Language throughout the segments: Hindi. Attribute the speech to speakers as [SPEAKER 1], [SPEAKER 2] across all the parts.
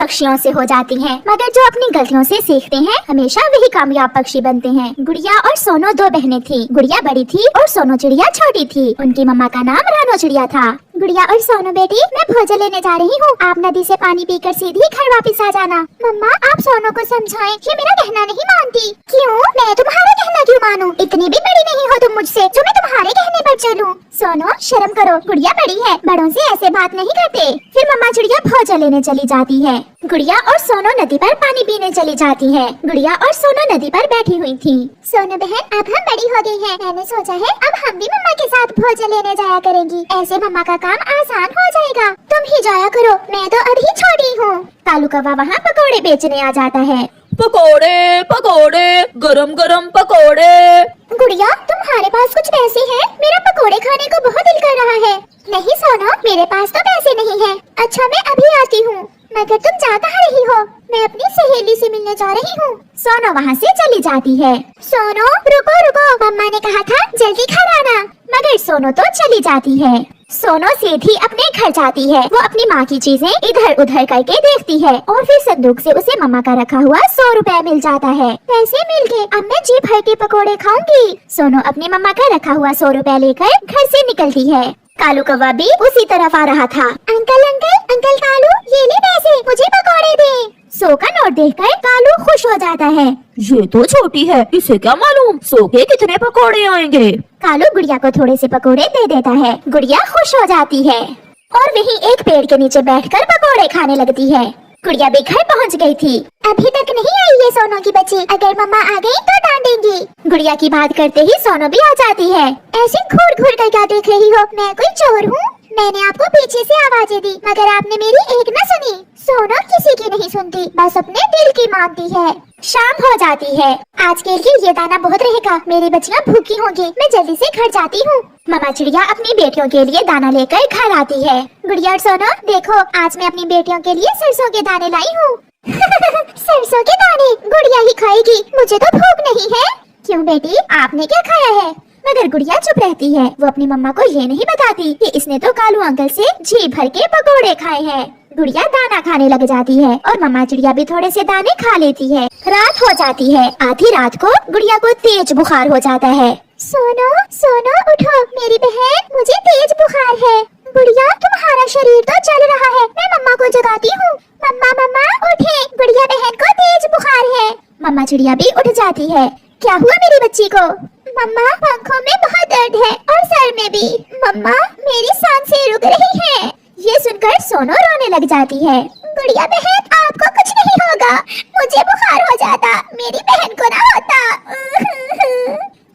[SPEAKER 1] पक्षियों से हो जाती हैं, मगर जो अपनी गलतियों से सीखते हैं हमेशा वही कामयाब पक्षी बनते हैं। गुड़िया और सोनो दो बहनें थी। गुड़िया बड़ी थी और सोनो चिड़िया छोटी थी। उनकी मम्मा का नाम रानो चिड़िया था। गुड़िया और सोनो बेटी, मैं भोजन लेने जा रही हूँ। आप नदी से पानी पीकर सीधी घर वापस आ जाना। मम्मा, आप सोनो को समझाएं, ये मेरा कहना नहीं मानती। क्यों? मैं तुम्हारा कहना क्यों मानूं? इतनी भी बड़ी नहीं हो तुम मुझसे जो मैं तुम्हारे कहने पर चलूं। सोनो, शर्म करो, गुड़िया बड़ी है, बड़ों से ऐसे बात नहीं करते। फिर मम्मा चिड़िया भोजन लेने चली जाती है। गुड़िया और सोनो नदी पर पानी पीने चली जाती है। गुड़िया और सोनो नदी पर बैठी हुई थी। सोनो बहन, अब हम बड़ी हो गई हैं। मैंने सोचा है अब हम भी मम्मा के साथ भोजन लेने जाया करेंगी। ऐसे मम्मा का काम आसान हो जाएगा। तुम ही जाया करो, मैं तो अभी छोटी हूँ। कालू कौवा वहाँ पकोड़े बेचने आ जाता है।
[SPEAKER 2] पकोड़े पकोड़े, गरम गरम पकोड़े।
[SPEAKER 1] गुड़िया, तुम्हारे पास कुछ पैसे हैं? मेरा पकोड़े खाने को बहुत दिल कर रहा है। नहीं सोनो, मेरे पास तो पैसे नहीं है। अच्छा, मैं अभी आती हूँ। मगर तुम जा कहाँ रही हो? मैं अपनी सहेली से मिलने जा रही हूँ। सोनो वहाँ से चली जाती है। सोनो, रुको रुको, मम्मा ने कहा था जल्दी घर आना। मगर सोनो तो चली जाती है। सोनो सीधी अपने घर जाती है। वो अपनी माँ की चीजें इधर उधर करके देखती है और फिर संदूक से उसे मम्मा का रखा हुआ 100 रुपए मिल जाता है। पैसे मिल गए, अब मैं जी भर के पकोड़े खाऊंगी। सोनो अपनी मम्मा का रखा हुआ 100 रुपए लेकर घर से निकलती है। कालू कौवा भी उसी तरफ आ रहा था। अंकल अंकल अंकल कालू, ये ले पैसे, मुझे पकोड़े दे। 100 का नोट देखकर कालू खुश हो जाता है।
[SPEAKER 2] ये तो छोटी है, इसे क्या मालूम 100 के कितने पकोड़े आएंगे।
[SPEAKER 1] कालू गुड़िया को थोड़े से पकोड़े दे देता है। गुड़िया खुश हो जाती है और वहीं एक पेड़ के नीचे बैठकर पकोड़े खाने लगती है। गुड़िया भी घर पहुंच गई थी। अभी तक नहीं आई है सोनो की बच्ची, अगर मम्मा आ गई तो डांटेंगी। गुड़िया की बात करते ही सोनो भी आ जाती है। ऐसे घूर घूर कर क्या देख रही हो? मैं कोई चोर हूँ? मैंने आपको पीछे से आवाजें दी मगर आपने मेरी एक न सुनी। सोनो किसी की नहीं सुनती, बस अपने दिल की मानती है। शाम हो जाती है। आज के लिए ये दाना बहुत रहेगा, मेरी बच्चियाँ भूखी होंगी। मैं जल्दी से घर जाती हूँ। मम्मा चिड़िया अपनी बेटियों के लिए दाना लेकर घर आती है। गुड़िया और सोनो, देखो आज मैं अपनी बेटियों के लिए सरसों के दाने लाई हूँ। सरसों के दाने गुड़िया ही खाएगी, मुझे तो भूख नहीं है। क्यों बेटी, आपने क्या खाया है? मगर गुड़िया चुप रहती है। वो अपनी मम्मा को ये नहीं बताती कि इसने तो कालू अंकल से जी भर के पकोड़े खाए हैं। गुड़िया दाना खाने लग जाती है और मम्मा चिड़िया भी थोड़े से दाने खा लेती है। रात हो जाती है। आधी रात को गुड़िया को तेज बुखार हो जाता है। सोनो सोनो उठो मेरी बहन, मुझे तेज बुखार है। गुड़िया, तुम्हारा शरीर तो चल रहा है, मैं मम्मा को जगाती हूँ। मम्मा मम्मा उठे, गुड़िया बहन को तेज बुखार है। मम्मा चिड़िया भी उठ जाती है। क्या हुआ मेरी बच्ची को? मम्मा, आँखों में बहुत दर्द है और सर में भी। मम्मा, मेरी सांसें रुक रही हैं। ये सुनकर सोनो रोने लग जाती है। गुड़िया बहन, आपको कुछ नहीं होगा, मुझे बुखार हो जाता, मेरी बहन को ना होता।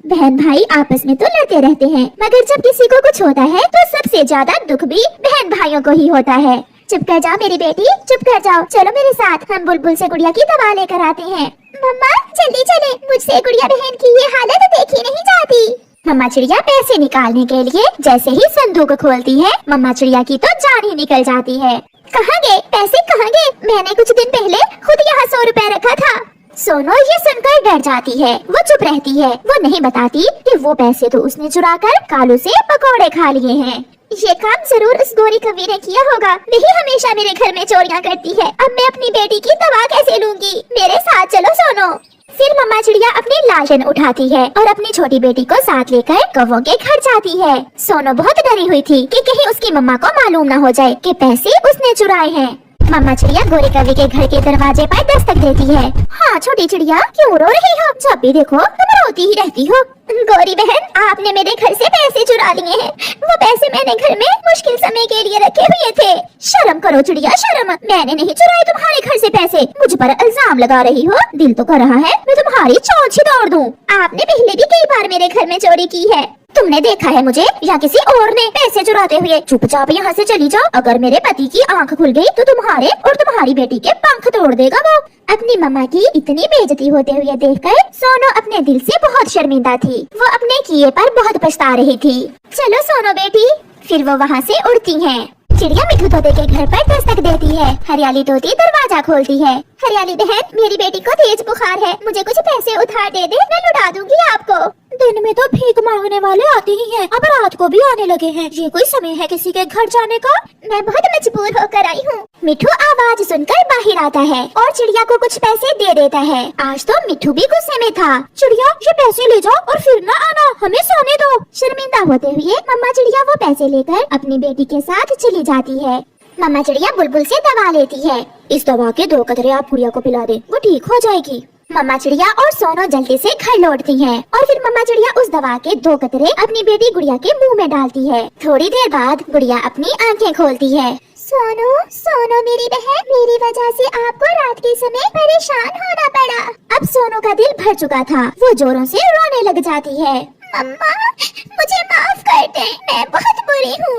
[SPEAKER 1] बहन भाई आपस में तो लड़ते रहते हैं, मगर जब किसी को कुछ होता है तो सबसे ज्यादा दुख भी बहन भाइयों को ही होता है। चुप कर जाओ मेरी बेटी, चुप कर जाओ। चलो मेरे साथ, हम बुलबुल से गुड़िया की दवा लेकर आते हैं। मम्मा जल्दी चले, मुझसे गुड़िया बहन की ये हालत देखी नहीं जाती। मम्मा चिड़िया पैसे निकालने के लिए जैसे ही संदूक खोलती है, मम्मा चिड़िया की तो जान ही निकल जाती है। कहाँ गए पैसे, कहाँ गए? मैंने कुछ दिन पहले खुद यहाँ 100 रुपए रखा था। सोनो ये सुनकर डर जाती है। वो चुप रहती है। वो नहीं बताती कि वो पैसे तो उसने चुराकर कालू से पकोड़े खा लिए हैं। ये काम जरूर उस गोरी कवि ने किया होगा, वही हमेशा मेरे घर में चोरियां करती है। अब मैं अपनी बेटी की दवा कैसे लूंगी? मेरे साथ चलो सोनो। फिर मम्मा चिड़िया अपनी लालटेन उठाती है और अपनी छोटी बेटी को साथ लेकर कौवों के घर जाती है। सोनो बहुत डरी हुई थी कि कहीं उसकी मम्मा को मालूम न हो जाए कि पैसे उसने चुराए हैं। मम्मा चिड़िया गोरी कवि के घर के दरवाजे पर दस्तक देती है। हाँ छोटी चिड़िया, क्यों रो रही हो? जब भी देखो तुम रोती ही रहती हो। गोरी बहन, आपने मेरे घर से पैसे चुरा लिए हैं। वो पैसे मैंने घर में मुश्किल समय के लिए रखे हुए थे। शर्म करो चिड़िया, शर्म। मैंने नहीं चुराए तुम्हारे घर से पैसे। मुझ पर इल्जाम लगा रही हो? दिल तो कर रहा है मैं तुम्हारी चोंच ही तोड़ दूं। आपने पहले भी कई बार मेरे घर में चोरी की है। तुमने देखा है मुझे या किसी और ने पैसे चुराते हुए? चुपचाप यहाँ से चली जाओ। अगर मेरे पति की आंख खुल गई तो तुम्हारे और तुम्हारी बेटी के पंख तोड़ देगा वो। अपनी मम्मा की इतनी बेइज्जती होते हुए देखकर सोनो अपने दिल से बहुत शर्मिंदा थी। वो अपने किए पर बहुत पछता रही थी। चलो सोनो बेटी। फिर वो वहाँ से उड़ती हैं। चिड़िया मिठू तोते के घर पर दस्तक देती है। हरियाली तोती दरवाजा खोलती है। हरियाली बहन, मेरी बेटी को तेज बुखार है, मुझे कुछ पैसे उधार दे दे, मैं लौटा दूंगी आपको। दिन में तो भीख मांगने वाले आते ही हैं, अब रात को भी आने लगे हैं। ये कोई समय है किसी के घर जाने का? मैं बहुत मजबूर होकर आई हूँ। मिठू आवाज सुनकर बाहर आता है और चिड़िया को कुछ पैसे दे देता है। आज तो मिठू भी गुस्से में था। चिड़िया, ये पैसे ले जाओ और फिर न आना, हमें सोने दो। शर्मिंदा होते हुए मम्मा चिड़िया वो पैसे लेकर अपनी बेटी के साथ चली जाती है। मम्मा चिड़िया बुलबुल से दवा लेती है। इस दवा के 2 कतरे आप गुड़िया को पिला दे, वो ठीक हो जाएगी। मम्मा चिड़िया और सोनो जल्दी से घर लौटती हैं और फिर मम्मा चिड़िया उस दवा के 2 कतरे अपनी बेटी गुड़िया के मुंह में डालती है। थोड़ी देर बाद गुड़िया अपनी आंखें खोलती है। सोनो, सोनो मेरी बहन, मेरी वजह से आपको रात के समय परेशान होना पड़ा। अब सोनो का दिल भर चुका था, वो जोरों से रोने लग जाती है। मम्मा, मुझे माफ कर दे, मैं बहुत बुरी हूँ।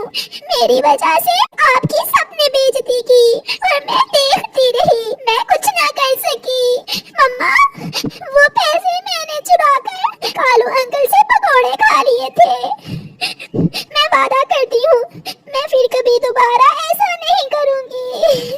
[SPEAKER 1] मेरी वजह से आपकी सबने बेइज्जती की और मैं देखती रही, मैं कुछ ना कर सकी। मम्मा, वो पैसे मैंने चुराकर कालू अंकल से पकौड़े खा लिए थे। मैं वादा करती हूँ, मैं फिर कभी दोबारा ऐसा नहीं करूँगी।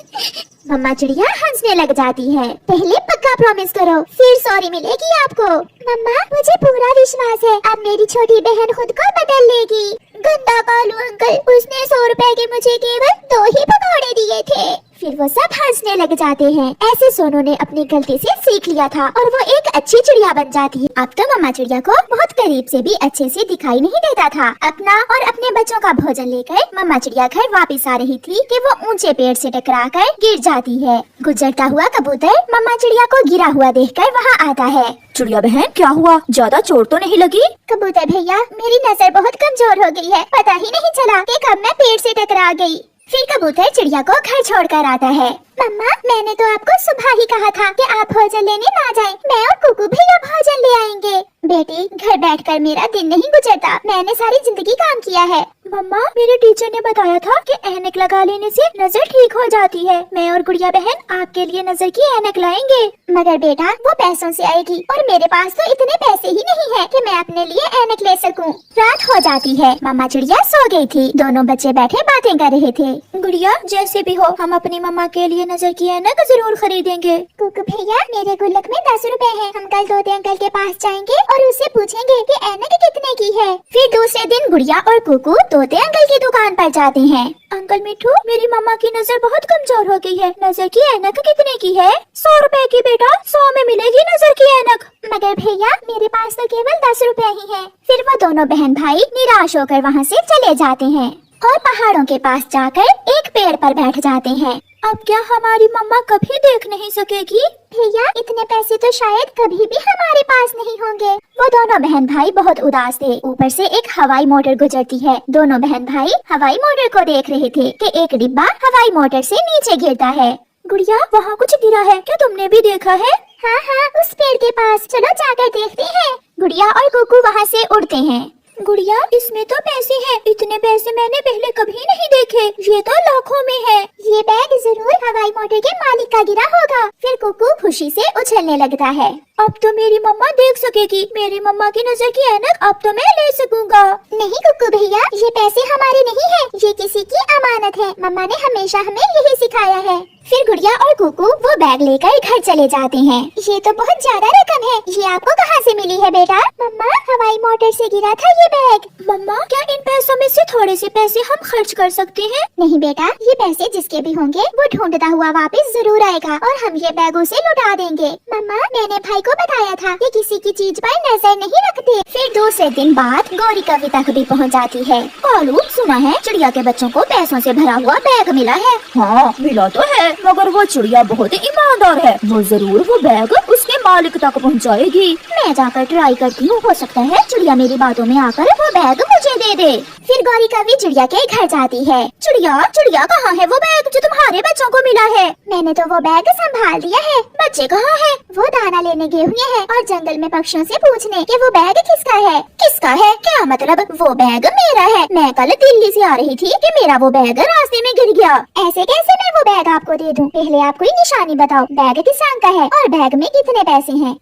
[SPEAKER 1] मम्मा चिड़िया हंसने लग जाती है। पहले पक्का प्रॉमिस करो, फिर सॉरी मिलेगी आपको। मम्मा, मुझे पूरा विश्वास है अब मेरी छोटी बहन खुद को बदल लेगी। गंदा कालू अंकल, उसने 100 रुपए के मुझे केवल 2 ही पकौड़े दिए थे। फिर वो सब हंसने लग जाते हैं। ऐसे सोनू ने अपनी गलती से सीख लिया था और वो एक अच्छी चिड़िया बन जाती है। अब तो मम्मा चिड़िया को बहुत करीब से भी अच्छे से दिखाई नहीं देता था। अपना और अपने बच्चों का भोजन लेकर मम्मा चिड़िया घर वापस आ रही थी कि वो ऊंचे पेड़ से टकराकर गिर जाती है। गुजरता हुआ कबूतर मम्मा चिड़िया को गिरा हुआ देखकर वहाँ आता है।
[SPEAKER 2] चिड़िया बहन, क्या हुआ? ज्यादा चोट तो नहीं लगी?
[SPEAKER 1] कबूतर भैया, मेरी नजर बहुत कमजोर हो गई है, पता ही नहीं चला कि कब मैं पेड़ से टकरा गई। फिर कबूतर चिड़िया को घर छोड़कर आता है। मम्मा, मैंने तो आपको सुबह ही कहा था कि आप भोजन लेने ना जाएं, मैं और कुकू भैया भोजन ले आएंगे। बेटी, घर बैठकर मेरा दिन नहीं गुजरता, मैंने सारी जिंदगी काम किया है। मम्मा, मेरे टीचर ने बताया था कि ऐनक लगा लेने से नजर ठीक हो जाती है। मैं और गुड़िया बहन आपके लिए नजर की ऐनक लाएंगे। मगर बेटा, वो पैसों से आएगी और मेरे पास तो इतने पैसे ही नहीं है कि मैं अपने लिए ऐनक ले सकूं। रात हो जाती है। मम्मा चिड़िया सो गई थी। दोनों बच्चे बैठे बातें कर रहे थे। गुड़िया, जैसे भी हो हम अपनी मम्मा के लिए नजर की ऐनक जरूर खरीदेंगे। कुकू भैया, मेरे गुल्लक में 10 रुपए हैं। हम कल तोते अंकल के पास जाएंगे और उससे पूछेंगे कि ऐनक कितने की है। फिर दूसरे दिन गुड़िया और कुकू तोते अंकल की दुकान पर जाते हैं। अंकल मिठू, मेरी मम्मा की नजर बहुत कमजोर हो गई है, नजर की ऐनक कितने की है? 100 रुपए की बेटा, 100 में मिलेगी नजर की ऐनक। मगर भैया, मेरे पास तो केवल 10 रुपए ही है। फिर वो दोनों बहन भाई निराश होकर वहाँ से चले जाते हैं और पहाड़ों के पास जाकर एक पेड़ पर बैठ जाते हैं। अब क्या हमारी मम्मा कभी देख नहीं सकेगी? भैया, इतने पैसे तो शायद कभी भी हमारे पास नहीं होंगे। वो दोनों बहन भाई बहुत उदास थे। ऊपर से एक हवाई मोटर गुजरती है। दोनों बहन भाई हवाई मोटर को देख रहे थे कि एक डिब्बा हवाई मोटर से नीचे गिरता है। गुड़िया, वहाँ कुछ गिरा है, क्या तुमने भी देखा है? हाँ हाँ, उस पेड़ के पास, चलो जाकर देखते हैं। गुड़िया और कुकू वहाँ से उड़ते हैं। गुड़िया, इसमें तो पैसे हैं, इतने पैसे मैंने पहले कभी नहीं देखे, ये तो लाखों में है। ये बैग जरूर हवाई मोटर के मालिक का गिरा होगा। फिर कुकू खुशी से उछलने लगता है। अब तो मेरी मम्मा देख सकेगी, मेरी मम्मा की नजर की ऐनक अब तो मैं ले सकूंगा। नहीं कुकू भैया, ये पैसे हमारे नहीं है, ये किसी की अमानत है। मम्मा ने हमेशा हमें यही सिखाया है। फिर गुड़िया और कुकू वो बैग लेकर घर चले जाते हैं। ये तो बहुत ज्यादा रकम है, ये आपको कहाँ से मिली है बेटा? मम्मा, हवाई मोटर से गिरा था ये बैग। मम्मा, क्या इन पैसों में से थोड़े से पैसे हम खर्च कर सकते हैं? नहीं बेटा, ये पैसे जिसके भी होंगे वो ढूंढता हुआ वापस जरूर आएगा और हम ये बैग उसे लौटा देंगे। मम्मा, मैंने भाई को बताया था कि किसी की चीज पर नजर नहीं रखते। फिर दूसरे दिन बाद गौरी कवि तक भी पहुँच जाती है। कालू, सुना है चिड़िया के बच्चों को पैसों से भरा हुआ बैग मिला है।
[SPEAKER 2] हाँ, मिला तो है, मगर वो चिड़िया बहुत ईमानदार है, वो जरूर वो बैग उसके मालिक तक पहुंचाएगी।
[SPEAKER 1] मैं जाकर ट्राई करती हूँ, हो सकता है चिड़िया मेरी बातों में आकर वो बैग मुझे दे दे। फिर गौरी कवि चिड़िया के घर जाती है। चिड़िया, चिड़िया कहाँ है वो बैग जो तुम्हारे बच्चों को मिला है? मैंने तो वो बैग संभाल दिया है। बच्चे कहाँ है? वो दाना लेने गए हुए हैं और जंगल में पक्षियों से पूछने कि वो बैग किसका है। किसका है क्या मतलब? वो बैग मेरा है। मैं कल दिल्ली से आ रही थी कि मेरा वो बैग रास्ते में गिर गया। ऐसे कैसे मैं वो बैग आपको दे दूं? पहले आप कोई निशानी बताओ, बैग किस रंग का है और बैग में कितने पैसे हैं?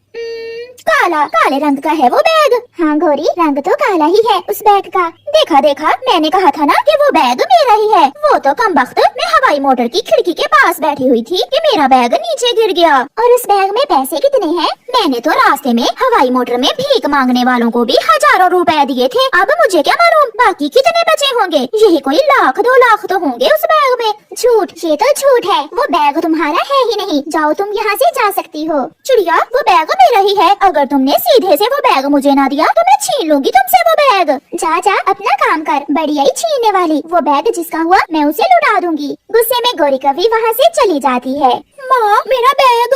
[SPEAKER 1] काला, काले रंग का है वो बैग। हाँ गौरी, रंग तो काला ही है उस बैग का। देखा देखा, मैंने कहा था ना कि वो बैग मेरा ही है। वो तो कमबख्त, मैं हवाई मोटर की खिड़की के पास बैठी हुई थी कि मेरा बैग नीचे गिर गया। और उस बैग में पैसे कितने हैं? मैंने तो रास्ते में हवाई मोटर में भीख मांगने वालों को भी हजारों रुपए दिए थे। अब मुझे क्या मालूम बाकी कितने बचे होंगे। यही कोई 1,00,000-2,00,000 तो होंगे उस बैग में। झूठ, ये तो झूठ है। वो बैग तुम्हारा है ही नहीं। जाओ, तुम यहाँ से जा सकती हो। चिड़िया, वो बैग मेरा ही है। अगर तुमने सीधे से वो बैग मुझे ना दिया तो मैं छीन लूंगी तुमसे वो बैग। जा जा, अपना काम कर, बढ़िया ही छीनने वाली। वो बैग जिसका हुआ मैं उसे लुटा दूंगी। गुस्से में गौरी कवि वहाँ से चली जाती है।
[SPEAKER 2] माँ, मेरा बैग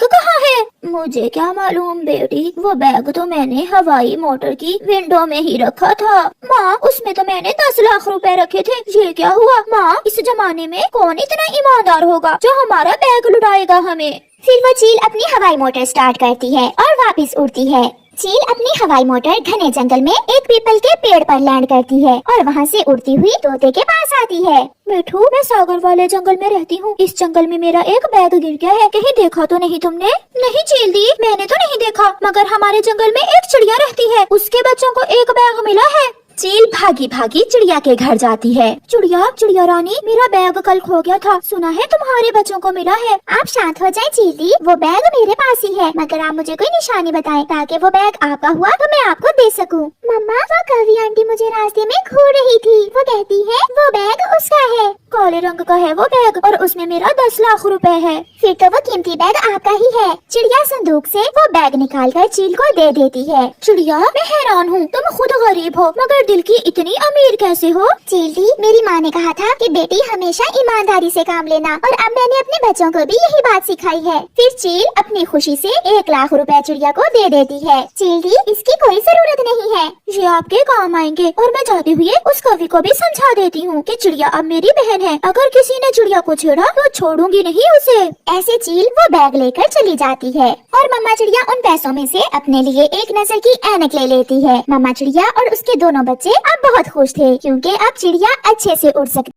[SPEAKER 2] कहाँ है? मुझे क्या मालूम बेटी, वो बैग तो मैंने हवाई मोटर की विंडो में ही रखा था। माँ, उसमें तो मैंने 10 लाख रुपए रखे थे। ये क्या हुआ? माँ, इस जमाने में कौन इतना ईमानदार होगा जो हमारा बैग लुटाएगा हमें?
[SPEAKER 1] फिर वो चील अपनी हवाई मोटर स्टार्ट करती है और वापस उड़ती है। चील अपनी हवाई मोटर घने जंगल में एक पीपल के पेड़ पर लैंड करती है और वहाँ से उड़ती हुई तोते के पास आती है।
[SPEAKER 2] मिठू, मैं सागर वाले जंगल में रहती हूँ। इस जंगल में मेरा एक बैग गिर गया है। कहीं देखा तो नहीं तुमने? नहीं चील दी, मैंने तो नहीं देखा, मगर हमारे जंगल में एक चिड़िया रहती है, उसके बच्चों को एक बैग मिला है।
[SPEAKER 1] चील भागी भागी चिड़िया के घर जाती है।
[SPEAKER 2] चिड़िया रानी, मेरा बैग कल खो गया था, सुना है तुम्हारे बच्चों को मिला है।
[SPEAKER 1] आप शांत हो जाए चीली, वो बैग मेरे पास ही है, मगर आप मुझे कोई निशानी बताएं ताकि वो बैग आपका हुआ तो मैं आपको दे सकूं। मम्मा, वो कवि आंटी मुझे रास्ते में घूर रही थी, वो कहती है वो बैग उसका है।
[SPEAKER 2] काले रंग का है वो बैग और उसमें मेरा 10 लाख रुपए है।
[SPEAKER 1] फिर तो वो कीमती बैग आपका ही है। चिड़िया संदूक से वो बैग निकालकर चील को दे देती है।
[SPEAKER 2] चिड़िया, मैं हैरान हूँ, तुम खुद गरीब हो मगर दिल की इतनी अमीर कैसे हो?
[SPEAKER 1] चील, मेरी माँ ने कहा था कि बेटी हमेशा ईमानदारी से काम लेना, और अब मैंने अपने बच्चों को भी यही बात सिखाई है। फिर चील अपनी खुशी से 1 लाख रुपए चिड़िया को दे देती है। चील, इसकी कोई जरूरत नहीं है,
[SPEAKER 2] ये आपके काम आएंगे। और मैं जाते हुए उस कवि को भी समझा देती हूँ कि चिड़िया अब मेरी बहन है, अगर किसी ने चिड़िया को छेड़ा तो छोड़ूंगी नहीं उसे।
[SPEAKER 1] ऐसे चील वो बैग लेकर चली जाती है और मम्मा चिड़िया उन पैसों में से अपने लिए एक नजर की ऐनक ले लेती है। मम्मा चिड़िया और उसके दोनों बच्चे अब बहुत खुश थे क्योंकि अब चिड़िया अच्छे से उड़ सकती